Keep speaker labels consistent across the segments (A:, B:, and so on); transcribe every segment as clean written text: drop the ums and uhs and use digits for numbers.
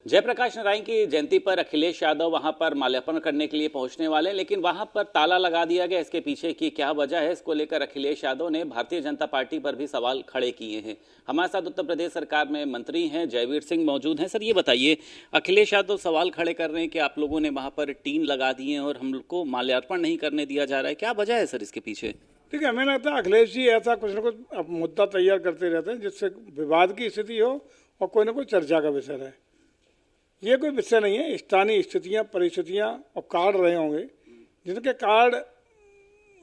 A: जयप्रकाश नारायण की जयंती पर अखिलेश यादव वहां पर माल्यार्पण करने के लिए पहुंचने वाले हैं, लेकिन वहां पर ताला लगा दिया गया। इसके पीछे की क्या वजह है, इसको लेकर अखिलेश यादव ने भारतीय जनता पार्टी पर भी सवाल खड़े किए हैं। हमारे साथ उत्तर प्रदेश सरकार में मंत्री हैं जयवीर सिंह मौजूद हैं। सर, ये बताइए, अखिलेश यादव सवाल खड़े कर रहे हैं कि आप लोगों ने वहां पर टीन लगा दी है और हम लोग को माल्यार्पण नहीं करने दिया जा रहा है। क्या वजह है सर इसके पीछे?
B: ठीक है, हमें लगता है अखिलेश जी ऐसा कुछ ना कुछ मुद्दा तैयार करते रहते हैं जिससे विवाद की स्थिति हो और कोई ना कोई चर्चा का विषय रहे। ये कोई विषय नहीं है। स्थानीय स्थितियाँ, परिस्थितियाँ और कार्ड रहे होंगे जिनके कार्ड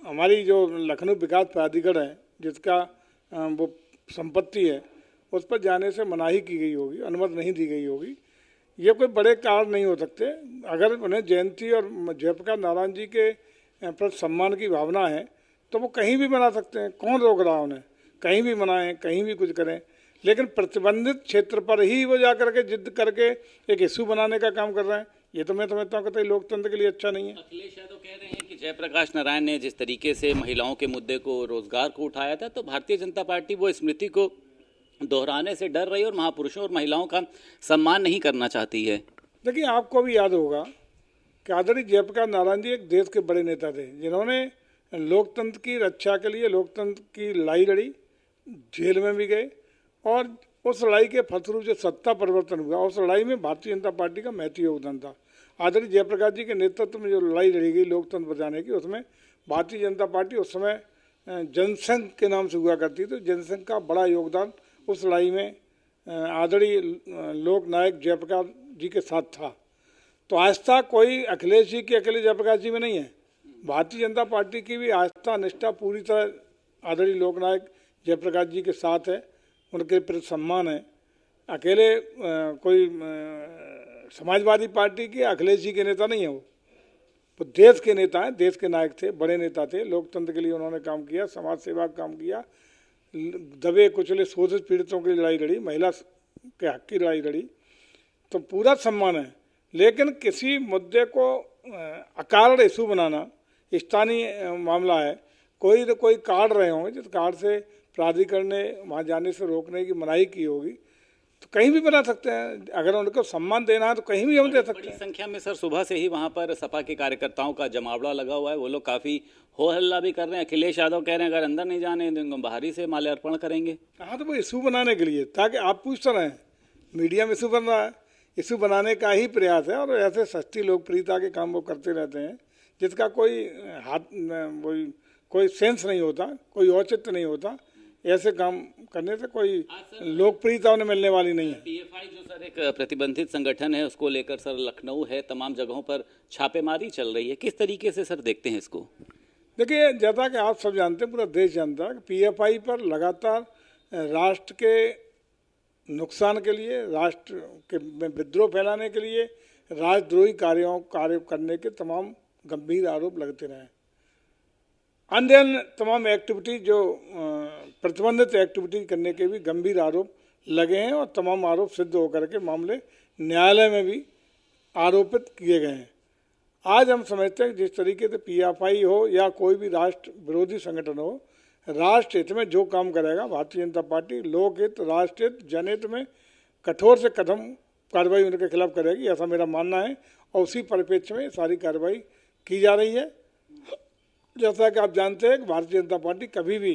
B: हमारी जो लखनऊ विकास प्राधिकरण है, जिसका वो संपत्ति है, उस पर जाने से मनाही की गई होगी, अनुमति नहीं दी गई होगी। ये कोई बड़े कार्ड नहीं हो सकते। अगर उन्हें जयंती और जयप्रकाश नारायण जी के प्रति सम्मान की भावना है तो वो कहीं भी मना सकते हैं। कौन रोक रहा है उन्हें? कहीं भी मनाएं, कहीं भी कुछ करें, लेकिन प्रतिबंधित क्षेत्र पर ही वो जाकर के जिद करके एक इशू बनाने का काम कर रहे हैं। ये तो मैं समझता हूँ कि लोकतंत्र के लिए अच्छा नहीं है।
A: अखिलेश यादव कह रहे हैं कि जयप्रकाश नारायण ने जिस तरीके से महिलाओं के मुद्दे को, रोजगार को उठाया था, तो भारतीय जनता पार्टी वो स्मृति को दोहराने से डर रही और महापुरुषों और महिलाओं का सम्मान नहीं करना चाहती है।
B: देखिए, आपको भी याद होगा कि आदरणीय जयप्रकाश नारायण जी एक देश के बड़े नेता थे जिन्होंने लोकतंत्र की रक्षा के लिए लोकतंत्र की लड़ाई लड़ी, जेल में भी गए, और उस लड़ाई के फलस्वरूप जो सत्ता परिवर्तन हुआ, उस लड़ाई में भारतीय जनता पार्टी का महती योगदान था। आदरणीय जयप्रकाश जी के नेतृत्व में जो लड़ाई लड़ी गई लोकतंत्र बचाने की, उसमें भारतीय जनता पार्टी उस समय जनसंघ के नाम से हुआ करती थी। जनसंघ का बड़ा योगदान उस लड़ाई में आदरणीय लोक नायक जयप्रकाश जी के साथ था। तो आस्था कोई अखिलेश जी की अकेले जयप्रकाश जी में नहीं है। भारतीय जनता पार्टी की भी आस्था निष्ठा पूरी तरह आदरणीय लोकनायक जयप्रकाश जी के साथ है, उनके प्रति सम्मान है। अकेले कोई समाजवादी पार्टी के अखिलेश जी के नेता नहीं है। वो देश के नेता हैं, देश के नायक थे, बड़े नेता थे। लोकतंत्र के लिए उन्होंने काम किया, समाज सेवा का काम किया, दबे कुचले शोषित पीड़ितों की लड़ाई लड़ी, महिला के हक की लड़ाई लड़ी। तो पूरा सम्मान है, लेकिन किसी मुद्दे को अकारण इशू बनाना स्थानीय मामला है। कोई तो कोई कार्ड रहे होंगे जिस कार्ड से प्राधिकरण ने वहाँ जाने से रोकने की मनाही की होगी, तो कहीं भी बना सकते हैं। अगर उनको सम्मान देना है तो कहीं भी हम दे सकते हैं।
A: बड़ी संख्या में सर सुबह से ही वहाँ पर सपा के कार्यकर्ताओं का जमावड़ा लगा हुआ है। वो लोग काफ़ी हो हल्ला भी कर रहे हैं। अखिलेश यादव कह रहे हैं अगर अंदर नहीं जाने देंगे बाहर ही से माल्यार्पण करेंगे।
B: हाँ, तो वो इशू बनाने के लिए, ताकि आप पूछते रहें, मीडिया में इशू बन रहा है, इशू बनाने का ही प्रयास है। और ऐसे सस्ती लोकप्रियता के काम वो करते रहते हैं जिसका कोई कोई सेंस नहीं होता, कोई औचित्य नहीं होता। ऐसे काम करने से कोई लोकप्रियता उन्हें मिलने वाली नहीं है।
A: पीएफआई जो सर एक प्रतिबंधित संगठन है, उसको लेकर सर लखनऊ है, तमाम जगहों पर छापेमारी चल रही है। किस तरीके से सर देखते हैं इसको?
B: देखिए, जैसा कि आप सब जानते हैं, पूरा देश जानता है कि पीएफआई पर लगातार राष्ट्र के नुकसान के लिए, राष्ट्र के में विद्रोह फैलाने के लिए, राष्ट्रद्रोही कार्य करने के तमाम गंभीर आरोप लगते रहे। अन्य तमाम एक्टिविटी जो प्रतिबंधित एक्टिविटी करने के भी गंभीर आरोप लगे हैं, और तमाम आरोप सिद्ध होकर के मामले न्यायालय में भी आरोपित किए गए हैं। आज हम समझते हैं कि जिस तरीके से पीएफआई हो या कोई भी राष्ट्र विरोधी संगठन हो, राष्ट्र हित में जो काम करेगा भारतीय जनता पार्टी लोकहित, राष्ट्रहित, जनहित में कठोर से कठोर कार्रवाई उनके खिलाफ करेगी, ऐसा मेरा मानना है। और उसी परिप्रेक्ष्य में सारी कार्रवाई की जा रही है। जैसा कि आप जानते हैं कि भारतीय जनता पार्टी कभी भी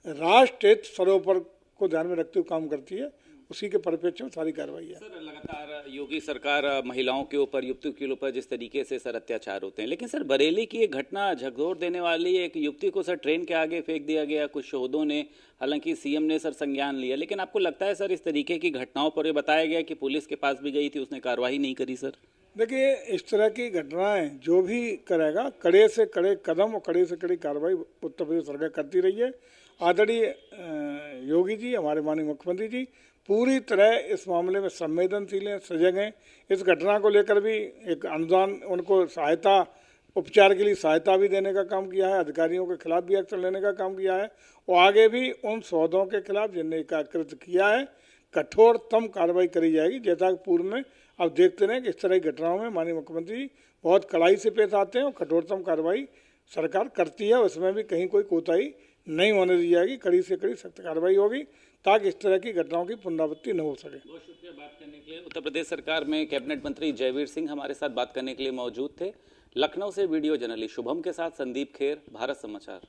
B: राष्ट्रहित सरोपर को ध्यान में रखते हुए काम करती है, उसी के परिप्रेक्ष्य में सारी कार्रवाई है।
A: सर, लगातार योगी सरकार महिलाओं के ऊपर, युवतियों के ऊपर जिस तरीके से सर अत्याचार होते हैं, लेकिन सर बरेली की एक घटना झकझोर देने वाली, एक युवती को सर ट्रेन के आगे फेंक दिया गया कुछ शहीदों ने। हालांकि सीएम ने सर संज्ञान लिया, लेकिन आपको लगता है सर इस तरीके की घटनाओं पर ये बताया गया कि पुलिस के पास भी गई थी, उसने कार्रवाई नहीं करी? सर
B: देखिए, इस तरह की घटनाएं जो भी करेगा, कड़े से कड़े कदम और कड़े से कड़ी कार्रवाई उत्तर प्रदेश सरकार करती रही है। आदरणीय योगी जी, हमारे माननीय मुख्यमंत्री जी, पूरी तरह इस मामले में संवेदनशील हैं, सजग हैं। इस घटना को लेकर भी एक अनुदान, उनको सहायता, उपचार के लिए सहायता भी देने का काम किया है। अधिकारियों के खिलाफ भी एक्शन लेने का काम किया है, और आगे भी उन सौदों के खिलाफ जिन्हें एकाकृत किया है कठोरतम कार्रवाई करी जाएगी। जैसा कि पूर्व में अब देखते रहे कि इस तरह की घटनाओं में माननीय मुख्यमंत्री बहुत कड़ाई से पेश आते हैं और कठोरतम कार्रवाई सरकार करती है। उसमें भी कहीं कोई कोताही नहीं होने दी जाएगी, कड़ी से कड़ी सख्त कार्रवाई होगी। ताकि इस तरह की घटनाओं की पुनरावृत्ति न हो सके।
A: बहुत शुक्रिया बात करने के लिए। उत्तर प्रदेश सरकार में कैबिनेट मंत्री जयवीर सिंह हमारे साथ बात करने के लिए मौजूद थे। लखनऊ से वीडियो जर्नलिस्ट शुभम के साथ संदीप खेर, भारत समाचार।